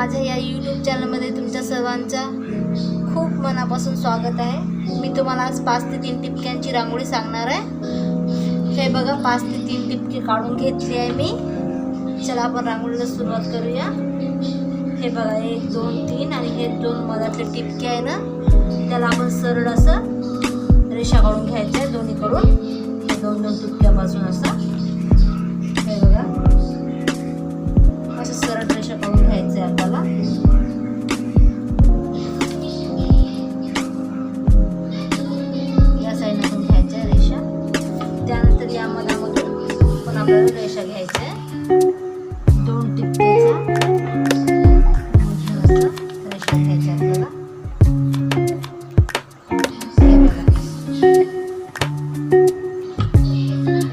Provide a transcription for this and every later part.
माझ्या या यूट्यूब चॅनलमध्ये तुमच्या सर्वांचा खूप मनापासून स्वागत आहे। मी तुम्हाला आज 5 ते 3 टिपक्यांची रांगोळी सांगणार आहे। हे बघा 5 ते 3 टिपके काढून घेतली आहे मी। चला आपण रांगोळीला सुरुवात करूया। हे बघा 1 2 3 आणि हे 2 मधातले टिपके आहे ना, त्याला आपण सरळ असं रेषा काढून घ्यायचं आहे दोन्हीकडून, हे 2-2 टिपक्यापासून असं। हे बघा असं सरळ रेषा काढून घ्यायचं आहे आपल्याला। या साईडने पण घ्यायचं आहे रेषा। त्यानंतर या मधामध्ये पण आपल्याला रेषा घ्यायची आहे 2 टिपक्याचा रेषा घ्यायची आपल्याला।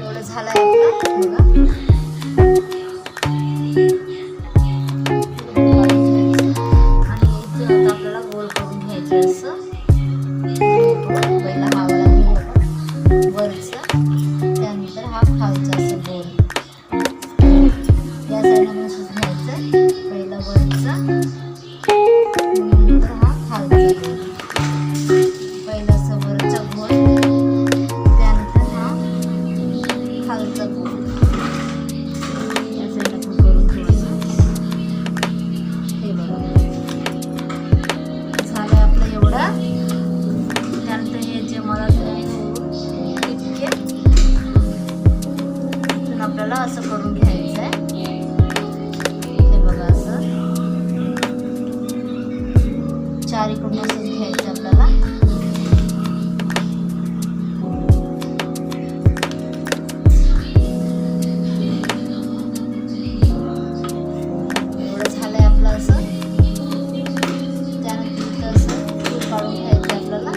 एवढं झालं आहे आपलं बघा। त्यानंतर हा खालचा असं गोल या साईडला घ्यायचं, पहिला वरचा नंतर हा खालचा गोल, पहिला असं वरचा गोल त्यानंतर हा खालचा गोल या साईडला पण करून घ्यायचं। हे बघा झालं आपलं एवढं। त्यानंतर हे जे मला आपल्याला असं करून घ्यायचं आहे। हे बघा असं चारीकडून असं घ्यायचं आपल्याला। एवढं झालंय आपलं असं। त्यानंतर असं काढून घ्यायचं आपल्याला।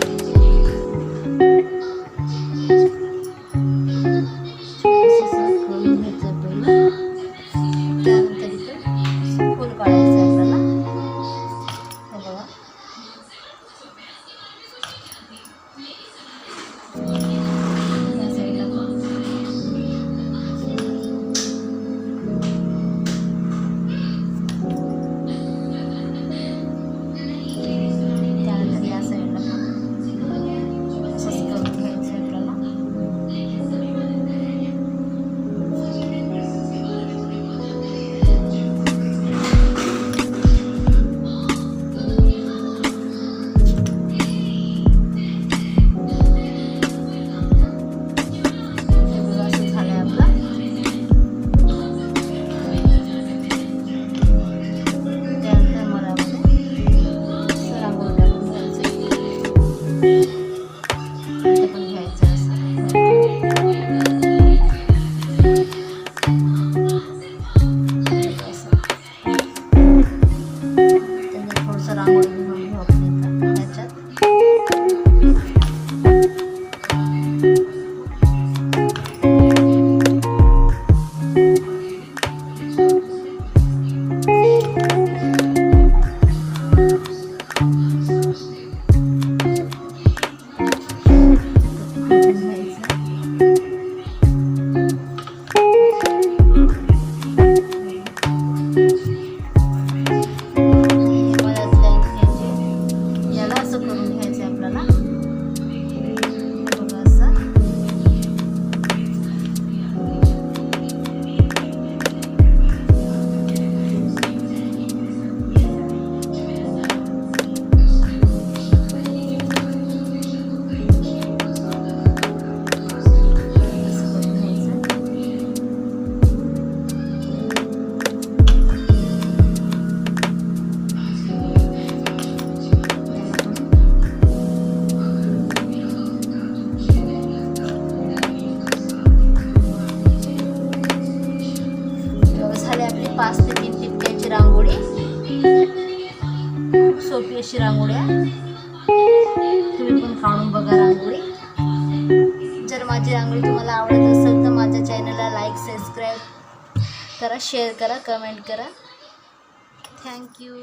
आपली 5 ते 3 टिपक्याची रांगोळी, सोपी अशी रांगोळी आहे। तुम्ही पण काढून बघा रांगोळी। जर माझी रांगोळी तुम्हाला आवडत असेल तर माझ्या चॅनलला लाईक सबस्क्राईब करा, शेअर करा, कमेंट करा। थँक्यू।